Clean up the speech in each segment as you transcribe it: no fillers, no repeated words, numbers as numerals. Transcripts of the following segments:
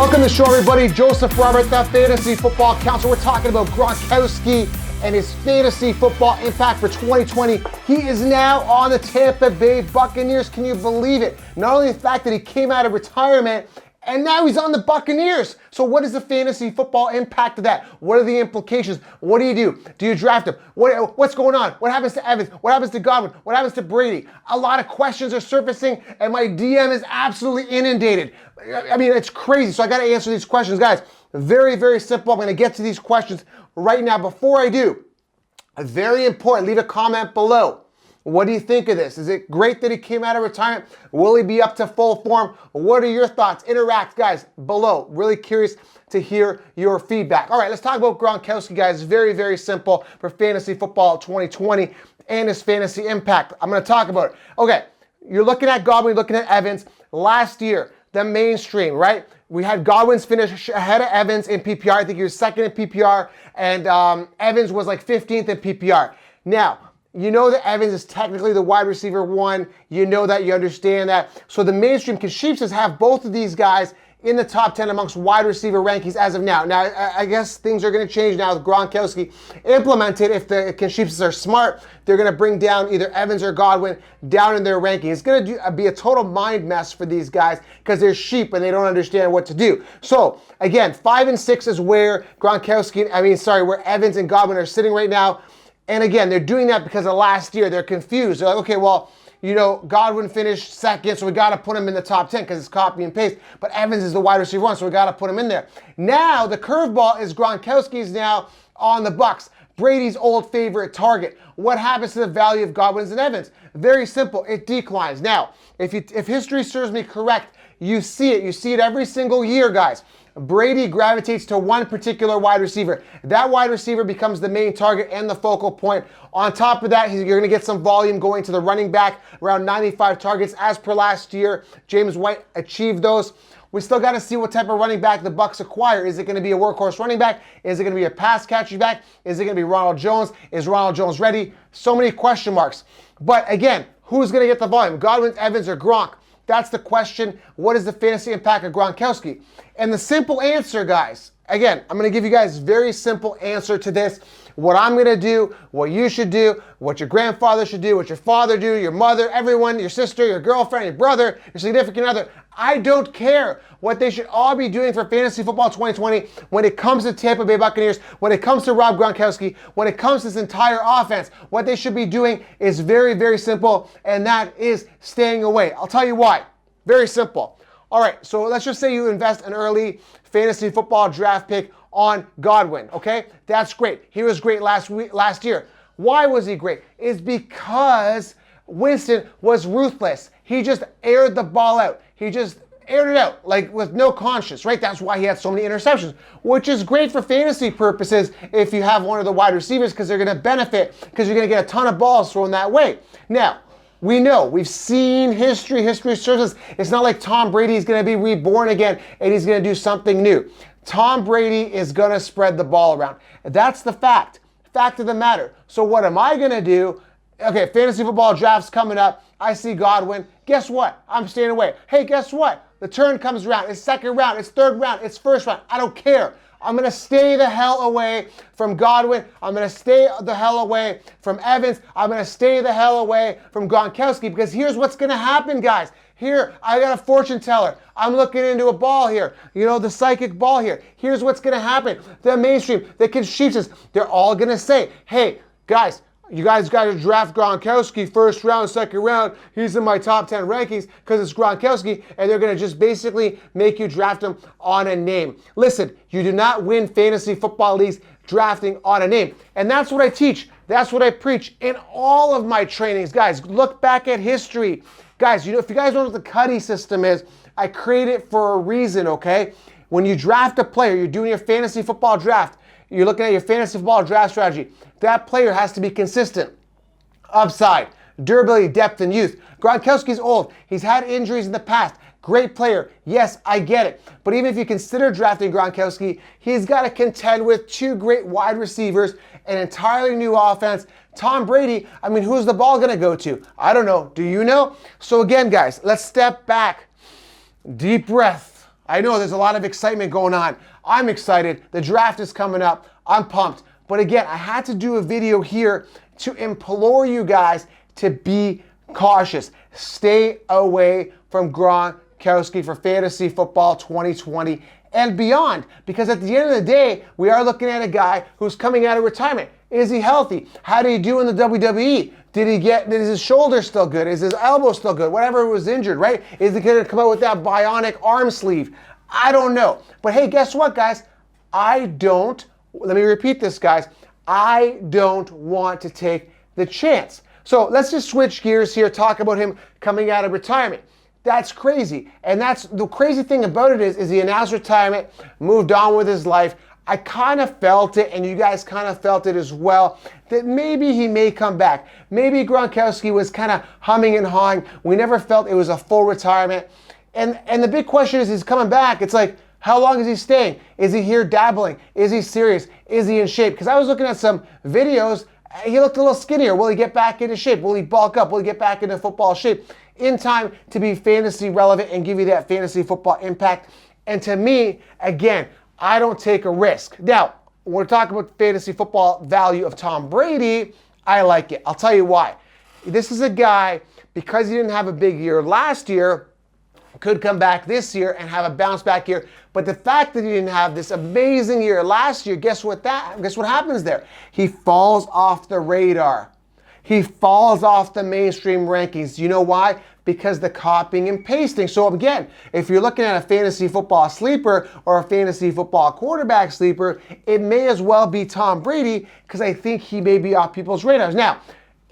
Welcome to the show, everybody. Joseph Robert, the Fantasy Football Counselor. We're talking about Gronkowski and his fantasy football impact for 2020. He is now on the Tampa Bay Buccaneers. Can you believe it? Not only the fact that he came out of retirement, and now he's on the Buccaneers. So what is the fantasy football impact of that? What are the implications? What do you do? Do you draft him? What's going on? What happens to Evans? What happens to Godwin? What happens to Brady? A lot of questions are surfacing, and my DM is absolutely inundated. I mean, it's crazy. So I got to answer these questions. Guys, very, very simple. I'm going to get to these questions right now. Before I do, very important, leave a comment below. What do you think of this? Is it great that he came out of retirement? Will he be up to full form? What are your thoughts? Interact, guys, below. Really curious to hear your feedback. All right, let's talk about Gronkowski, guys. Very, very simple for fantasy football 2020 and his fantasy impact. I'm going to talk about it. Okay, you're looking at Godwin, you're looking at Evans. Last year, the mainstream, right? We had Godwin's finish ahead of Evans in PPR. I think he was second in PPR, and Evans was like 15th in PPR. Now, you know that Evans is technically the wide receiver one. You know that, you understand that. So the mainstream consensus have both of these guys in the top 10 amongst wide receiver rankings as of now. Now, I guess things are going to change now with Gronkowski implemented. If the consensus are smart, they're going to bring down either Evans or Godwin down in their ranking. It's going to be a total mind mess for these guys because they're sheep and they don't understand what to do. So, again, 5 and 6 is where where Evans and Godwin are sitting right now. And again, they're doing that because of last year. They're confused. They're like, okay, well, you know, Godwin finished second, so we got to put him in the top 10 because it's copy and paste. But Evans is the wide receiver one, so we got to put him in there. Now, the curveball is Gronkowski's now on the Bucs. Brady's old favorite target. What happens to the value of Godwin's and Evans? Very simple. It declines. Now, if history serves me correct, you see it. You see it every single year, guys. Brady gravitates to one particular wide receiver. That wide receiver becomes the main target and the focal point. On top of that, you're going to get some volume going to the running back, around 95 targets as per last year. James White achieved those. We still got to see what type of running back the Bucs acquire. Is it going to be a workhorse running back? Is it going to be a pass catching back? Is it going to be Ronald Jones? Is Ronald Jones ready? So many question marks. But again, who's going to get the volume? Godwin, Evans, or Gronk? That's the question. What is the fantasy impact of Gronkowski? And the simple answer, guys, again, I'm going to give you guys a very simple answer to this. What I'm going to do, what you should do, what your grandfather should do, what your father do, your mother, everyone, your sister, your girlfriend, your brother, your significant other. I don't care what they should all be doing for fantasy football 2020 when it comes to Tampa Bay Buccaneers, when it comes to Rob Gronkowski, when it comes to this entire offense. What they should be doing is very, very simple, and that is staying away. I'll tell you why. Very simple. All right, so let's just say you invest an early fantasy football draft pick on Godwin, okay? That's great. He was great last year. Why was he great? It's because Winston was ruthless. He just aired the ball out. He just aired it out, like with no conscience, right? That's why he had so many interceptions, which is great for fantasy purposes if you have one of the wide receivers because they're going to benefit because you're going to get a ton of balls thrown that way. Now, we know, we've seen history serves us. It's not like Tom Brady is going to be reborn again and he's going to do something new. Tom Brady is going to spread the ball around. That's the fact of the matter. So what am I going to do? Okay, fantasy football draft's coming up. I see Godwin. Guess what? I'm staying away. Hey, guess what? The turn comes around. It's second round. It's third round. It's first round. I don't care. I'm going to stay the hell away from Godwin. I'm going to stay the hell away from Evans. I'm going to stay the hell away from Gronkowski because here's what's going to happen, guys. Here, I got a fortune teller. I'm looking into a ball here. You know, the psychic ball here. Here's what's going to happen. The mainstream, the consensus, they're all going to say, hey, guys, you guys got to draft Gronkowski first round, second round. He's in my top 10 rankings because it's Gronkowski, and they're going to just basically make you draft him on a name. Listen, you do not win fantasy football leagues drafting on a name. And that's what I teach. That's what I preach in all of my trainings. Guys, look back at history. Guys, you know, if you guys know what the Cuddy system is, I created it for a reason, okay? When you draft a player, you're doing your fantasy football draft, you're looking at your fantasy football draft strategy. That player has to be consistent. Upside, durability, depth, and youth. Gronkowski's old. He's had injuries in the past. Great player. Yes, I get it. But even if you consider drafting Gronkowski, he's got to contend with two great wide receivers, an entirely new offense. Tom Brady, I mean, who's the ball going to go to? I don't know. Do you know? So again, guys, let's step back. Deep breath. I know there's a lot of excitement going on. I'm excited. The draft is coming up. I'm pumped. But again, I had to do a video here to implore you guys to be cautious. Stay away from Gronkowski for fantasy football 2020 and beyond. Because at the end of the day, we are looking at a guy who's coming out of retirement. Is he healthy? How did he do in the WWE? Is his shoulder still good? Is his elbow still good? Whatever was injured, right? Is he going to come out with that bionic arm sleeve? I don't know. But hey, guess what, guys? Let me repeat this, guys. I don't want to take the chance. So let's just switch gears here, talk about him coming out of retirement. That's crazy. And that's the crazy thing about it is he announced retirement, moved on with his life. I kind of felt it, and you guys kind of felt it as well, that maybe he may come back. Maybe Gronkowski was kind of humming and hawing. We never felt it was a full retirement. And the big question is, he's coming back. It's like, how long is he staying? Is he here dabbling? Is he serious? Is he in shape? Because I was looking at some videos. He looked a little skinnier. Will he get back into shape? Will he bulk up? Will he get back into football shape in time to be fantasy relevant and give you that fantasy football impact? And to me, again, I don't take a risk. Now, when we're talking about fantasy football value of Tom Brady, I like it. I'll tell you why. This is a guy, because he didn't have a big year last year, could come back this year and have a bounce back year. But the fact that he didn't have this amazing year last year, guess what happens there? He falls off the radar. He falls off the mainstream rankings. You know why? Because the copying and pasting. So again, if you're looking at a fantasy football sleeper or a fantasy football quarterback sleeper, it may as well be Tom Brady, because I think he may be off people's radars. Now,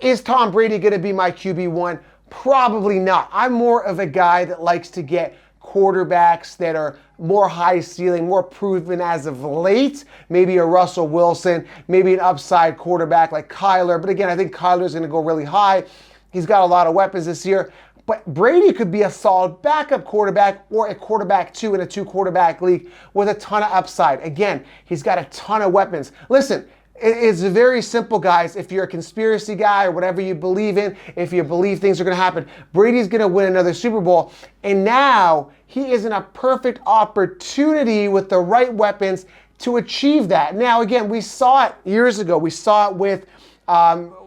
is Tom Brady going to be my QB1? Probably not. I'm more of a guy that likes to get quarterbacks that are more high ceiling, more proven as of late. Maybe a Russell Wilson, maybe an upside quarterback like Kyler. But again, I think Kyler's going to go really high. He's got a lot of weapons this year. But Brady could be a solid backup quarterback or a quarterback 2 in a 2-quarterback league with a ton of upside. Again, he's got a ton of weapons. Listen, it's very simple, guys. If you're a conspiracy guy or whatever you believe in, if you believe things are going to happen, Brady's going to win another Super Bowl. And now he is in a perfect opportunity with the right weapons to achieve that. Now, again, we saw it years ago. We saw it with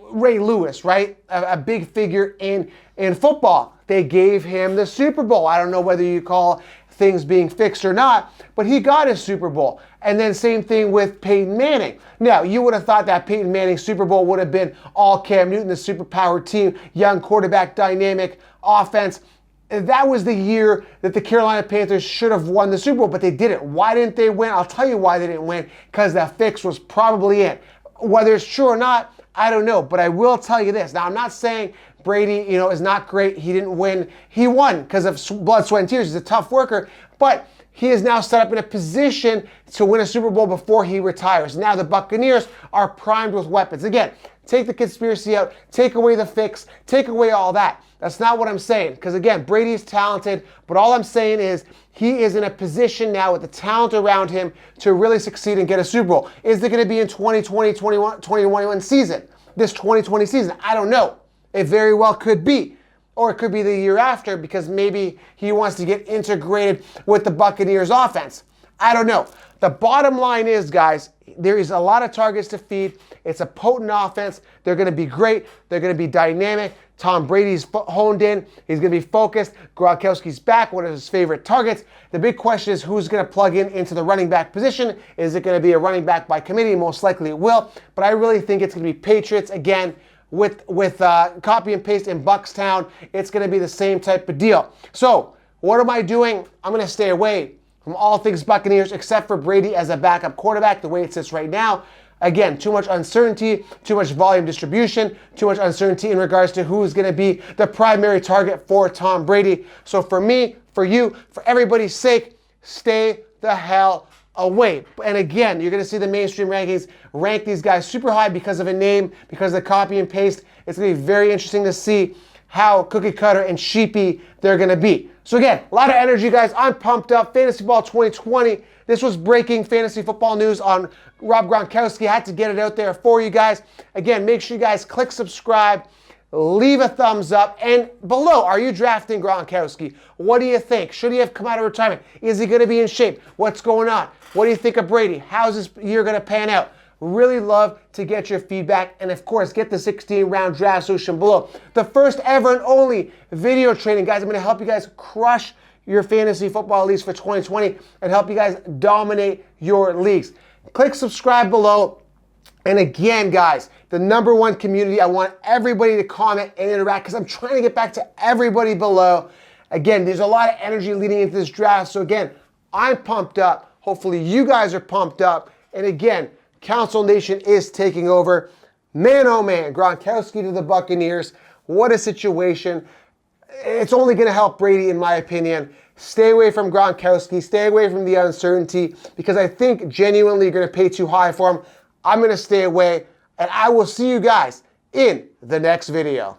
Ray Lewis, right? A big figure in football. They gave him the Super Bowl. I don't know whether you call things being fixed or not, but he got his Super Bowl. And then same thing with Peyton Manning. Now, you would have thought that Peyton Manning Super Bowl would have been all Cam Newton, the superpowered team, young quarterback, dynamic offense. That was the year that the Carolina Panthers should have won the Super Bowl, but they didn't. Why didn't they win? I'll tell you why they didn't win, because that fix was probably it. Whether it's true or not, I don't know, but I will tell you this. Now, I'm not saying Brady, is not great. He didn't win. He won because of blood, sweat, and tears. He's a tough worker, but he is now set up in a position to win a Super Bowl before he retires. Now the Buccaneers are primed with weapons. Again, take the conspiracy out, take away the fix, take away all that. That's not what I'm saying, because again, Brady's talented, but all I'm saying is he is in a position now with the talent around him to really succeed and get a Super Bowl. Is it going to be in 2020, 2021 season? This 2020 season? I don't know. It very well could be. Or it could be the year after, because maybe he wants to get integrated with the Buccaneers offense. I don't know. The bottom line is, guys, there is a lot of targets to feed. It's a potent offense. They're going to be great. They're going to be dynamic. Tom Brady's honed in. He's going to be focused. Gronkowski's back, one of his favorite targets. The big question is, who's going to plug into the running back position? Is it going to be a running back by committee? Most likely it will. But I really think it's going to be Patriots again. With copy and paste in Buckstown, it's going to be the same type of deal. So what am I doing? I'm going to stay away from all things Buccaneers except for Brady as a backup quarterback, the way it sits right now. Again, too much uncertainty, too much volume distribution, too much uncertainty in regards to who's going to be the primary target for Tom Brady. So for me, for you, for everybody's sake, stay the hell away. And again, you're going to see the mainstream rankings rank these guys super high because of a name, because of the copy and paste. It's going to be very interesting to see how cookie cutter and sheepy they're going to be. So again, a lot of energy, guys. I'm pumped up. Fantasy Ball 2020. This was breaking fantasy football news on Rob Gronkowski. I had to get it out there for you guys. Again, make sure you guys click subscribe. leave a thumbs up. And below, are you drafting Gronkowski? What do you think? Should he have come out of retirement? Is he going to be in shape? What's going on? What do you think of Brady? How's this year going to pan out? Really love to get your feedback. And of course, get the 16-round draft solution below. The first ever and only video training. Guys, I'm going to help you guys crush your fantasy football leagues for 2020 and help you guys dominate your leagues. Click subscribe below. And again, guys, the #1 community, I want everybody to comment and interact because I'm trying to get back to everybody below. Again, there's a lot of energy leading into this draft. So again, I'm pumped up. Hopefully you guys are pumped up. And again, Council Nation is taking over. Man, oh man, Gronkowski to the Buccaneers. What a situation. It's only going to help Brady, in my opinion. Stay away from Gronkowski. Stay away from the uncertainty because I think genuinely you're going to pay too high for him. I'm going to stay away, and I will see you guys in the next video.